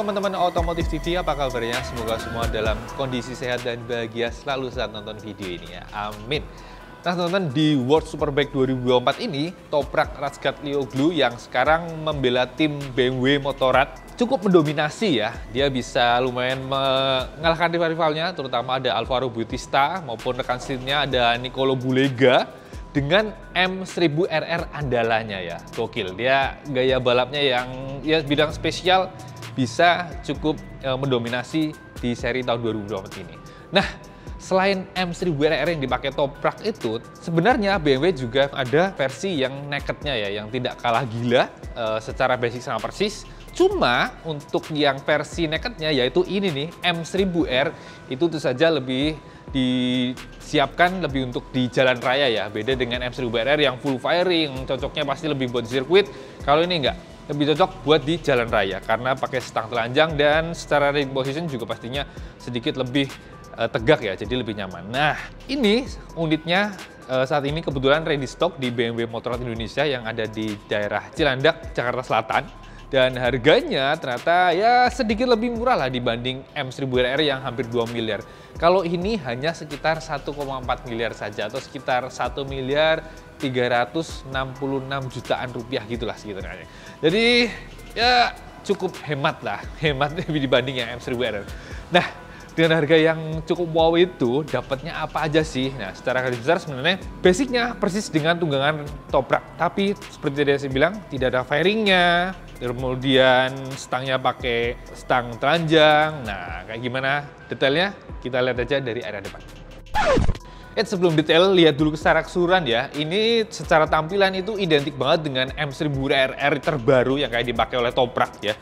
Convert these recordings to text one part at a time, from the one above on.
teman-teman Otomotif TV, apa kabarnya? Semoga semua dalam kondisi sehat dan bahagia selalu saat nonton video ini ya. Amin. Nah teman-teman, di World Superbike 2024 ini, Toprak Razgatlioglu yang sekarang membela tim BMW Motorrad cukup mendominasi ya. Dia bisa lumayan mengalahkan rival-rivalnya, terutama ada Alvaro Bautista maupun rekan seatnya ada Nicolo Bulega dengan M1000RR andalannya ya. Gokil, dia gaya balapnya yang ya bidang spesial bisa cukup mendominasi di seri tahun 2024 ini. Nah, selain M1000RR yang dipakai Toprak itu, sebenarnya BMW juga ada versi yang nakednya ya, yang tidak kalah gila, secara basic sama persis. Cuma untuk yang versi nakednya yaitu ini nih, M1000R, itu tentu saja lebih disiapkan lebih untuk di jalan raya ya. Beda dengan M1000RR yang full firing, cocoknya pasti lebih buat sirkuit. Kalau ini enggak, lebih cocok buat di jalan raya karena pakai stang telanjang dan secara riding position juga pastinya sedikit lebih tegak ya, jadi lebih nyaman. Nah, ini unitnya saat ini kebetulan ready stock di BMW Motorrad Indonesia yang ada di daerah Cilandak, Jakarta Selatan. Dan harganya ternyata ya sedikit lebih murah lah dibanding M1000RR yang hampir 2 miliar. Kalau ini hanya sekitar 1,4 miliar saja atau sekitar 1 miliar 366 jutaan rupiah gitulah sekitarnya. Jadi ya cukup hemat lah, hemat dibanding yang M1000RR. Nah, dengan harga yang cukup wow itu, dapatnya apa aja sih? Nah, secara garis besar sebenarnya basicnya persis dengan tunggangan Toprak. Tapi seperti tadi saya bilang, tidak ada fairingnya, kemudian stangnya pakai stang telanjang. Nah, kayak gimana detailnya? Kita lihat aja dari area depan. Sebelum detail, lihat dulu kesaraksuran ya. Ini secara tampilan itu identik banget dengan M1000RR terbaru yang kayak dipakai oleh Toprak ya.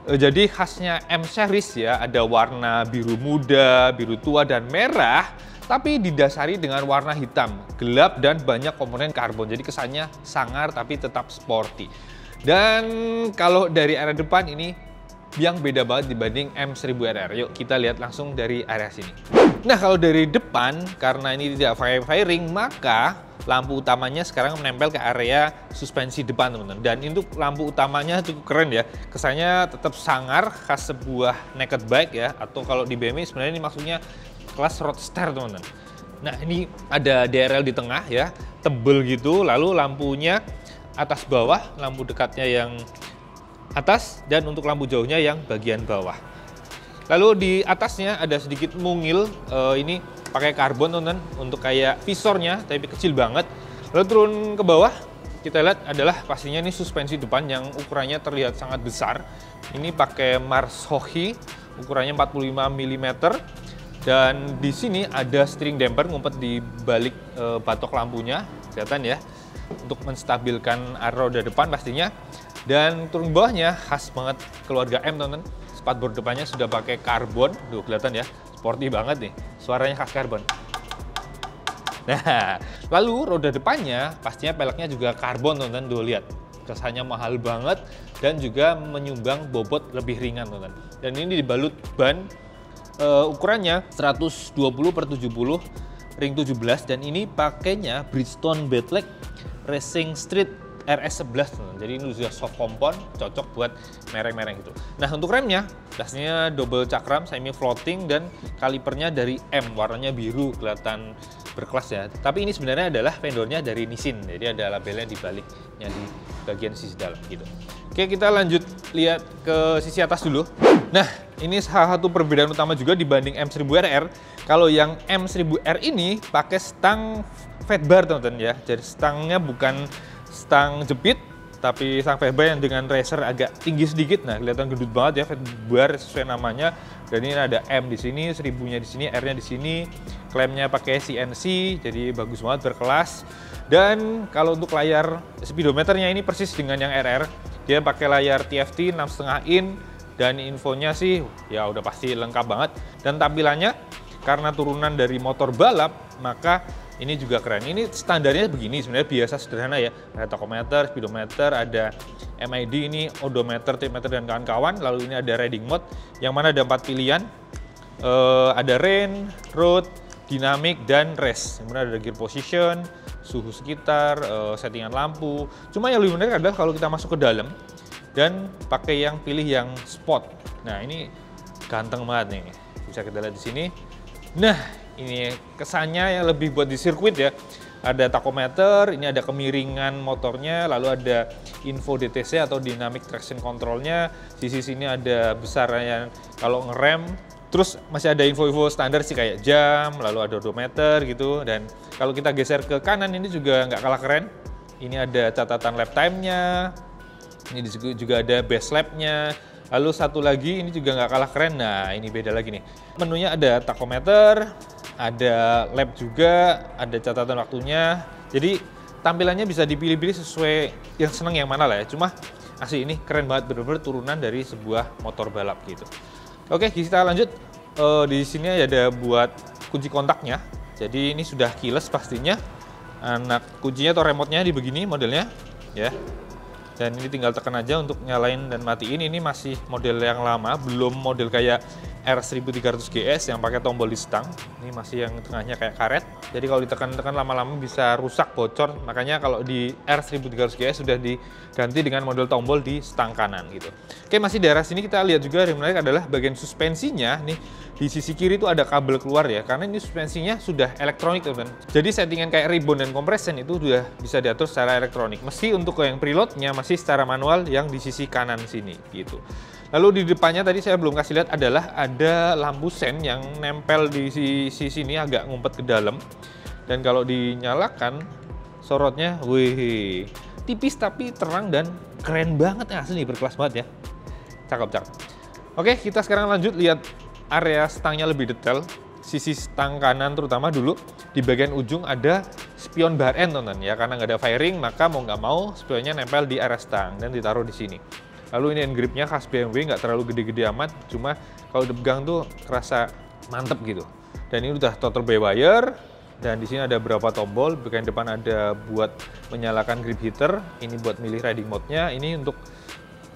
Jadi khasnya M series ya, ada warna biru muda, biru tua, dan merah, tapi didasari dengan warna hitam, gelap, dan banyak komponen karbon. Jadi kesannya sangar tapi tetap sporty. Dan kalau dari area depan ini yang beda banget dibanding M1000RR. Yuk kita lihat langsung dari area sini. Nah kalau dari depan, karena ini tidak fairing, maka lampu utamanya sekarang menempel ke area suspensi depan teman-teman. Dan untuk lampu utamanya cukup keren ya. Kesannya tetap sangar, khas sebuah naked bike ya. Atau kalau di BMW sebenarnya ini maksudnya kelas roadster teman-teman. Nah ini ada DRL di tengah ya, tebel gitu. Lalu lampunya atas bawah, lampu dekatnya yang atas, dan untuk lampu jauhnya yang bagian bawah. Lalu di atasnya ada sedikit mungil, ini pakai karbon teman-teman untuk kayak visornya, tapi kecil banget. Lalu turun ke bawah, kita lihat adalah pastinya ini suspensi depan yang ukurannya terlihat sangat besar. Ini pakai Marzocchi, ukurannya 45 mm. Dan di sini ada steering damper ngumpet di balik batok lampunya, kelihatan ya, untuk menstabilkan arah roda depan pastinya. Dan turun bawahnya khas banget keluarga M teman-teman. Spatbor depannya sudah pakai karbon, tuh kelihatan ya, sporty banget nih, suaranya khas karbon. Nah, lalu roda depannya pastinya peleknya juga karbon teman-teman, tuh lihat, kesannya mahal banget dan juga menyumbang bobot lebih ringan teman-teman. Dan ini dibalut ban ukurannya 120/70 ring 17 dan ini pakainya Bridgestone Badleg Racing Street RS11, jadi ini sudah soft compound, cocok buat mereng-mereng gitu. Nah untuk remnya, pastinya double cakram, semi floating, dan kalipernya dari M, warnanya biru, kelihatan berkelas ya. Tapi ini sebenarnya adalah vendornya dari Nissin, jadi ada labelnya di baliknya di bagian sisi dalam gitu. Oke, kita lanjut lihat ke sisi atas dulu. Nah, ini salah satu perbedaan utama juga dibanding M1000RR. Kalau yang M1000R ini pakai stang fat bar teman-teman ya, jadi stangnya bukan stang jepit, tapi stang fat bar yang dengan racer agak tinggi sedikit. Nah, kelihatan gendut banget ya, fat bar sesuai namanya. Dan ini ada M di sini, 1000-nya di sini, R-nya di sini. Klemnya pakai CNC, jadi bagus banget, berkelas. Dan kalau untuk layar speedometernya ini persis dengan yang RR. Dia pakai layar TFT 6,5 in, dan infonya sih ya udah pasti lengkap banget. Dan tampilannya karena turunan dari motor balap, maka ini juga keren. Ini standarnya begini, sebenarnya biasa sederhana ya. Ada tachometer, speedometer, ada MID, ini odometer, trimeter, dan kawan-kawan. Lalu ini ada riding mode, yang mana ada 4 pilihan. Ada rain, road, dynamic, dan race. Yang mana ada gear position, suhu sekitar, settingan lampu. Cuma yang lebih menarik adalah kalau kita masuk ke dalam dan pakai yang pilih yang sport. Nah, ini ganteng banget nih. Bisa kita lihat di sini. Nah, ini kesannya yang lebih buat di sirkuit ya. Ada tachometer, ini ada kemiringan motornya, lalu ada info DTC atau Dynamic Traction Control-nya. Sisi sini ada besarnya kalau ngerem. Terus masih ada info-info standar sih kayak jam, lalu ada odometer gitu. Dan kalau kita geser ke kanan ini juga nggak kalah keren. Ini ada catatan lap time-nya. Ini juga ada base lap-nya. Lalu satu lagi ini juga nggak kalah keren. Nah, ini beda lagi nih. Menunya ada tachometer, ada lap juga, ada catatan waktunya. Jadi tampilannya bisa dipilih-pilih sesuai yang seneng yang mana lah ya. Cuma asli ini keren banget, bener-bener turunan dari sebuah motor balap gitu. Oke, kita lanjut. Di sini ada buat kunci kontaknya. Jadi ini sudah keyless pastinya. Anak kuncinya atau remote-nya di begini modelnya ya. Dan ini tinggal tekan aja untuk nyalain dan matiin. Ini masih model yang lama, belum model kayak R1300 GS yang pakai tombol di stang. Ini masih yang tengahnya kayak karet. Jadi kalau ditekan-tekan lama-lama bisa rusak, bocor. Makanya kalau di R1300 GS sudah diganti dengan model tombol di stang kanan gitu. Oke, masih di arah sini kita lihat juga yang menarik adalah bagian suspensinya. Nih di sisi kiri itu ada kabel keluar ya, karena ini suspensinya sudah elektronik teman-teman. Jadi settingan kayak ribbon dan compression itu sudah bisa diatur secara elektronik. Meski untuk yang preloadnya masih secara manual yang di sisi kanan sini gitu. Lalu di depannya tadi saya belum kasih lihat adalah ada lampu sen yang nempel di sisi sini agak ngumpet ke dalam. Dan kalau dinyalakan sorotnya, wih, tipis tapi terang dan keren banget ya, asli berkelas banget ya. Cakep. Oke, kita sekarang lanjut lihat area stangnya lebih detail. Sisi stang kanan terutama dulu, di bagian ujung ada spion bar end teman-teman ya, karena nggak ada fairing maka mau nggak mau spionnya nempel di area stang dan ditaruh di sini. Lalu ini end gripnya khas BMW, nggak terlalu gede-gede amat, cuma kalau dipegang tuh kerasa mantep gitu. Dan ini udah throttle by wire, dan di sini ada beberapa tombol. Bagian depan ada buat menyalakan grip heater, ini buat milih riding mode-nya, ini untuk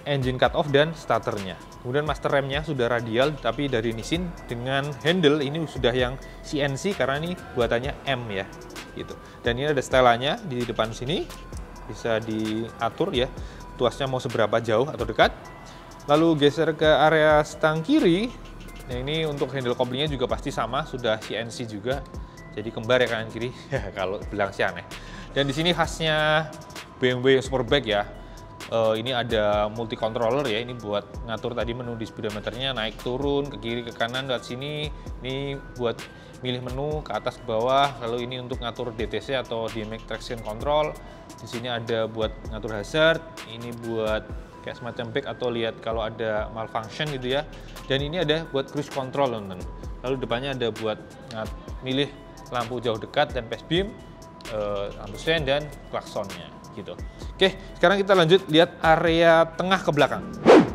engine cut off dan starternya. Kemudian master remnya sudah radial tapi dari Nissin, dengan handle ini sudah yang CNC karena ini buatannya M ya gitu. Dan ini ada setelannya di depan sini, bisa diatur ya tuasnya mau seberapa jauh atau dekat. Lalu geser ke area stang kiri. Nah, ini untuk handle couplingnya juga pasti sama, sudah CNC juga. Jadi kembar ya kanan kiri. Kalau bilang sih aneh. Dan di sini khasnya BMW Superbike ya. Ini ada multi controller ya, ini buat ngatur tadi menu di speedometernya naik turun ke kiri ke kanan lewat sini. Ini buat milih menu ke atas ke bawah. Lalu ini untuk ngatur DTC atau Dynamic Traction Control. Di sini ada buat ngatur hazard. Ini buat kayak semacam brake atau lihat kalau ada malfunction gitu ya. Dan ini ada buat cruise control teman-teman. Lalu depannya ada buat milih lampu jauh dekat dan pass beam, lampu sen dan klaksonnya gitu. Oke, sekarang kita lanjut lihat area tengah ke belakang.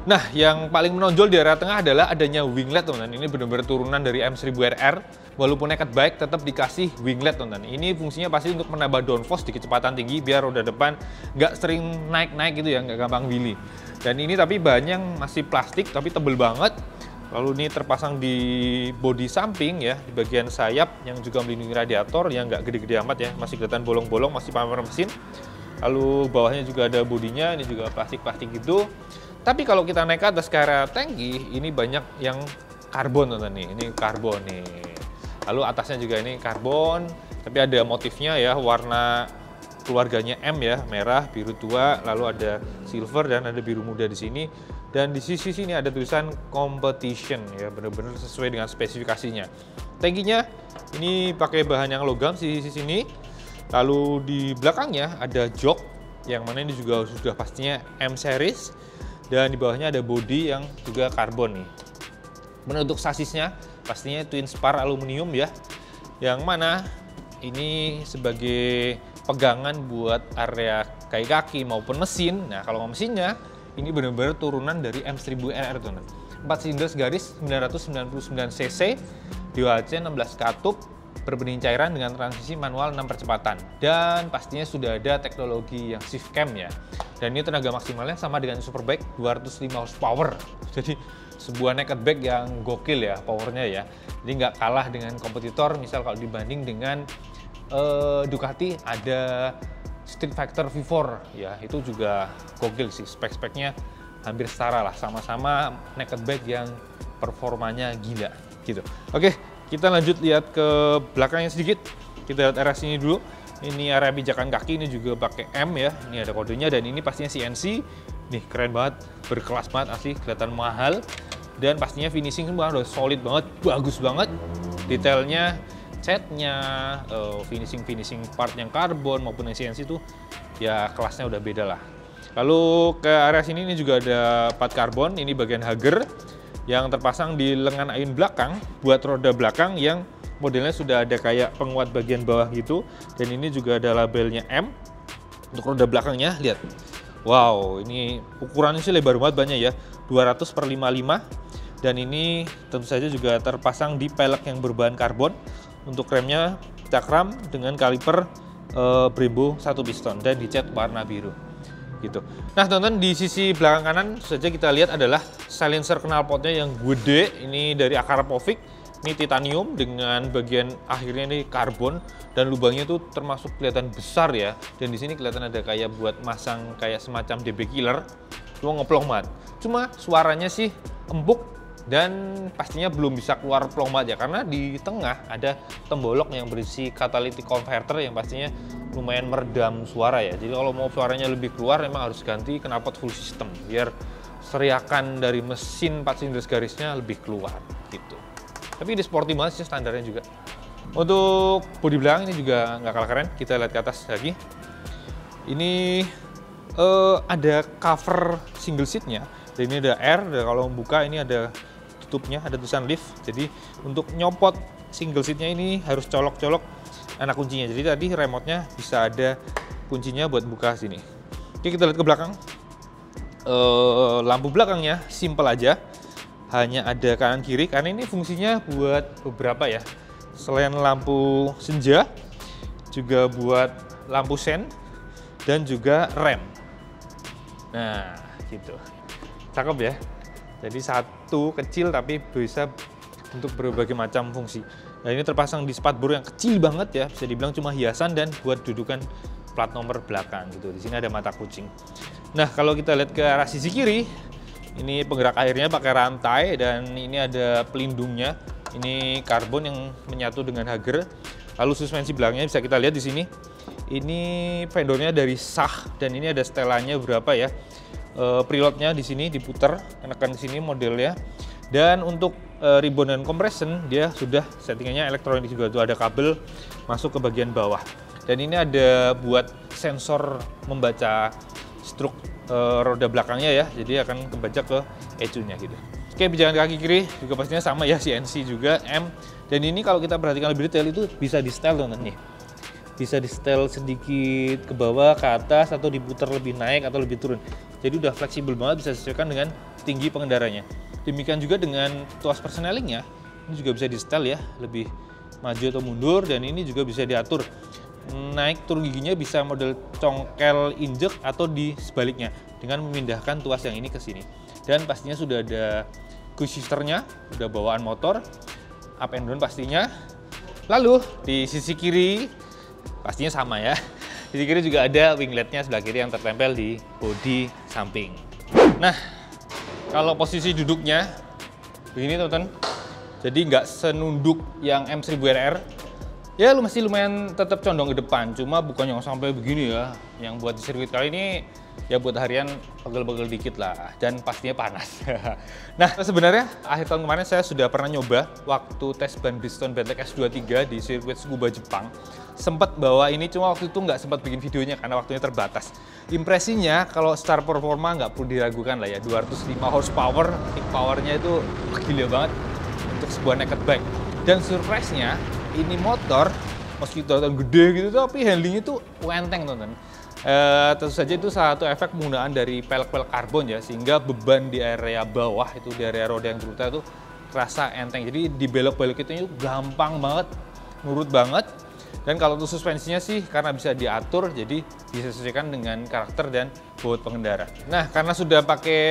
Nah, yang paling menonjol di area tengah adalah adanya winglet teman-teman. Ini benar-benar turunan dari M1000RR. Walaupun naked bike tetap dikasih winglet teman-teman. Ini fungsinya pasti untuk menambah downforce di kecepatan tinggi biar roda depan nggak sering naik-naik gitu ya, nggak gampang wheelie. Dan ini tapi bahannya masih plastik tapi tebel banget. Lalu ini terpasang di bodi samping ya, di bagian sayap yang juga melindungi radiator yang nggak gede-gede amat ya, masih kelihatan bolong-bolong, masih pamer mesin. Lalu bawahnya juga ada bodinya, ini juga plastik-plastik gitu. Tapi kalau kita naik ke atas ke area tangki, ini banyak yang karbon teman-teman nih, ini karbon nih. Lalu atasnya juga ini karbon, tapi ada motifnya ya, warna keluarganya M ya, merah, biru tua, lalu ada silver dan ada biru muda di sini. Dan di sisi sini ada tulisan competition ya, benar-benar sesuai dengan spesifikasinya. Tangkinya ini pakai bahan yang logam di sisi sini. Lalu di belakangnya ada jok yang mana ini juga sudah pastinya M series, dan di bawahnya ada bodi yang juga karbon nih. Kemudian untuk sasisnya pastinya twin spar aluminium ya, yang mana ini sebagai pegangan buat area kaki maupun mesin. Nah, kalau mesinnya ini benar-benar turunan dari M1000RR teman-teman. 4 silinder garis 999 cc, DOHC 16 katup, berbening cairan dengan transmisi manual 6 percepatan. Dan pastinya sudah ada teknologi yang shift cam ya. Dan ini tenaga maksimalnya sama dengan Superbike 205 horsepower. Jadi sebuah naked bike yang gokil ya powernya ya. Jadi nggak kalah dengan kompetitor, misal kalau dibanding dengan Ducati ada Street Fighter V4 ya, itu juga gokil sih, spek-speknya hampir setara lah, sama-sama naked bike yang performanya gila gitu. Oke, kita lanjut lihat ke belakangnya sedikit. Kita lihat area sini dulu. Ini area pijakan kaki, ini juga pakai M ya. Ini ada kodenya dan ini pastinya CNC. Nih keren banget, berkelas banget asli, kelihatan mahal. Dan pastinya finishing semua udah solid banget, bagus banget. Detailnya, catnya, finishing part yang karbon maupun yang CNC itu ya kelasnya udah beda lah. Lalu ke area sini ini juga ada part karbon, ini bagian hager yang terpasang di lengan ayun belakang buat roda belakang yang modelnya sudah ada kayak penguat bagian bawah gitu. Dan ini juga ada labelnya M untuk roda belakangnya, lihat. Wow, ini ukurannya sih lebar banget banyak ya, 200/55. Dan ini tentu saja juga terpasang di pelek yang berbahan karbon. Untuk remnya cakram dengan kaliper Brembo 1 piston dan dicat warna biru gitu. Nah teman-teman, di sisi belakang kanan saja kita lihat adalah silencer knalpotnya yang gede. Ini dari Akarpovic, ini titanium dengan bagian akhirnya ini karbon dan lubangnya itu termasuk kelihatan besar ya. Dan di sini kelihatan ada kayak buat masang kayak semacam DB killer. Cuma ngeplong banget. Cuma suaranya sih empuk dan pastinya belum bisa keluar plong banget ya, karena di tengah ada tembolok yang berisi catalytic converter yang pastinya lumayan meredam suara ya. Jadi kalau mau suaranya lebih keluar memang harus ganti knalpot full system biar seriakan dari mesin 4 silinder garisnya lebih keluar gitu. Tapi ini sporty banget sih standarnya juga. Untuk bodi belakang ini juga nggak kalah keren. Kita lihat ke atas lagi. Ini ada cover single seatnya. Dan ini ada air. Dan kalau membuka ini ada tutupnya, ada tulisan lift. Jadi untuk nyopot single seatnya ini harus colok-colok anak kuncinya. Jadi tadi remote-nya bisa ada kuncinya buat buka sini. Oke, kita lihat ke belakang. Lampu belakangnya simple aja, hanya ada kanan kiri karena ini fungsinya buat beberapa ya. Selain lampu senja, juga buat lampu sen dan juga rem. Nah, gitu. Cakep ya. Jadi satu kecil tapi bisa untuk berbagai macam fungsi. Nah ini terpasang di spatbor yang kecil banget ya, bisa dibilang cuma hiasan dan buat dudukan plat nomor belakang gitu. Di sini ada mata kucing. Nah kalau kita lihat ke arah sisi kiri, ini penggerak airnya pakai rantai dan ini ada pelindungnya. Ini karbon yang menyatu dengan hager. Lalu suspensi belakangnya bisa kita lihat di sini. Ini fendornya dari SAH dan ini ada setelannya berapa ya. Preloadnya di sini diputar, tekan ke sini modelnya. Dan untuk ribbon dan compression dia sudah settingannya elektronik juga, tuh ada kabel masuk ke bagian bawah. Dan ini ada buat sensor membaca struk roda belakangnya ya, jadi akan kebaca ke ECU-nya gitu. Oke, pijakan kaki kiri juga pastinya sama ya, CNC juga M. Dan ini kalau kita perhatikan lebih detail itu bisa di setel teman-teman nih. Bisa di setel sedikit ke bawah, ke atas, atau diputar lebih naik atau lebih turun. Jadi udah fleksibel banget, bisa disesuaikan dengan tinggi pengendaranya. Demikian juga dengan tuas persnelingnya, ini juga bisa di setel ya, lebih maju atau mundur, dan ini juga bisa diatur. Naik turun giginya bisa model congkel injek atau di sebaliknya dengan memindahkan tuas yang ini ke sini. Dan pastinya sudah ada quick shifternya, udah bawaan motor, up and down pastinya. Lalu di sisi kiri pastinya sama ya. Di sisi kiri juga ada wingletnya sebelah kiri yang tertempel di bodi samping. Nah, kalau posisi duduknya begini teman-teman. Jadi nggak senunduk yang M1000RR. Ya lu masih lumayan tetap condong ke depan, cuma bukan yang sampai begini ya. Yang buat di sirkuit kali ini ya buat harian pegel-pegel dikit lah, dan pastinya panas. Nah sebenarnya akhir tahun kemarin saya sudah pernah nyoba waktu tes ban Bridgestone Bandlek S23 di sirkuit Tsukuba Jepang. Sempat bawa ini, cuma waktu itu nggak sempat bikin videonya karena waktunya terbatas. Impresinya kalau secara performa nggak perlu diragukan lah ya, 205 horsepower, peak powernya itu gila banget untuk sebuah naked bike. Dan surprise-nya ini motor meski terlihat gede gitu tapi handlingnya tuh enteng teman-teman. Tentu saja itu salah satu efek penggunaan dari pelek-pelek karbon ya, sehingga beban di area bawah itu, di area roda yang brutal itu terasa enteng. Jadi di belok-belok itu gampang banget, nurut banget. Dan kalau untuk suspensinya sih karena bisa diatur, jadi disesuaikan dengan karakter dan bobot pengendara. Nah karena sudah pakai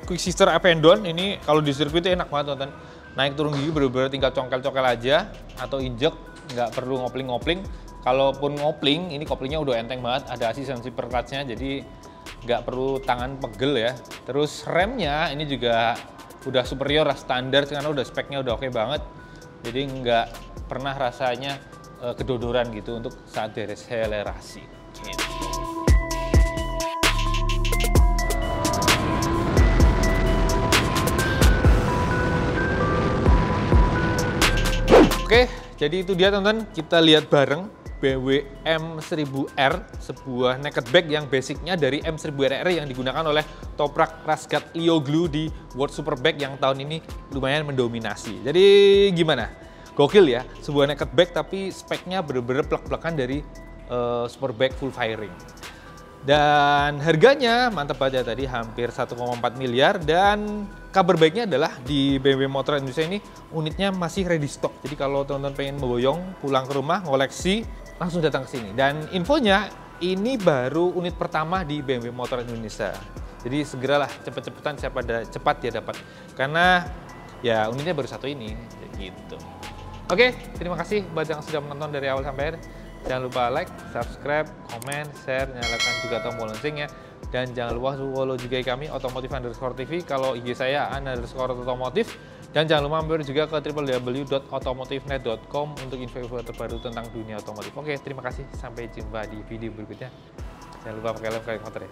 quick shifter up and down, ini kalau di sirkuit itu enak banget teman-teman. Naik turun gigi bener-bener tinggal congkel-congkel aja atau injek, nggak perlu ngopling-ngopling. Kalaupun ngopling, ini koplingnya udah enteng banget, ada asistensi per clutch-nya, jadi nggak perlu tangan pegel ya. Terus remnya ini juga udah superior lah, standar karena udah speknya udah oke banget. Jadi nggak pernah rasanya kedodoran gitu untuk saat deselerasi. Gitu. Oke, jadi itu dia teman-teman, kita lihat bareng BMW M1000R, sebuah naked bike yang basicnya dari M1000RR yang digunakan oleh Toprak Razgat Leo Glue di World Superbike yang tahun ini lumayan mendominasi. Jadi gimana? Gokil ya, sebuah naked bike tapi speknya bener-bener plek-plekan dari Superbike full firing. Dan harganya mantap aja tadi, hampir 1,4 miliar. Dan kabar baiknya adalah di BMW Motor Indonesia ini unitnya masih ready stock. Jadi kalau teman-teman pengen memboyong pulang ke rumah ngoleksi, langsung datang ke sini. Dan infonya ini baru unit pertama di BMW Motor Indonesia. Jadi segeralah, cepet-cepetan siapa cepat dia dapat. Karena ya unitnya baru satu ini, gitu. Oke, terima kasih buat yang sudah menonton dari awal sampai akhir. Jangan lupa like, subscribe, komen, share, nyalakan juga tombol loncengnya. Dan jangan lupa follow juga kami otomotif_tv, kalau IG saya _otomotif. Dan jangan lupa mampir juga ke www.otomotifnet.com untuk info-info terbaru tentang dunia otomotif. Oke, terima kasih. Sampai jumpa di video berikutnya. Jangan lupa pakai lem kalian motor ya.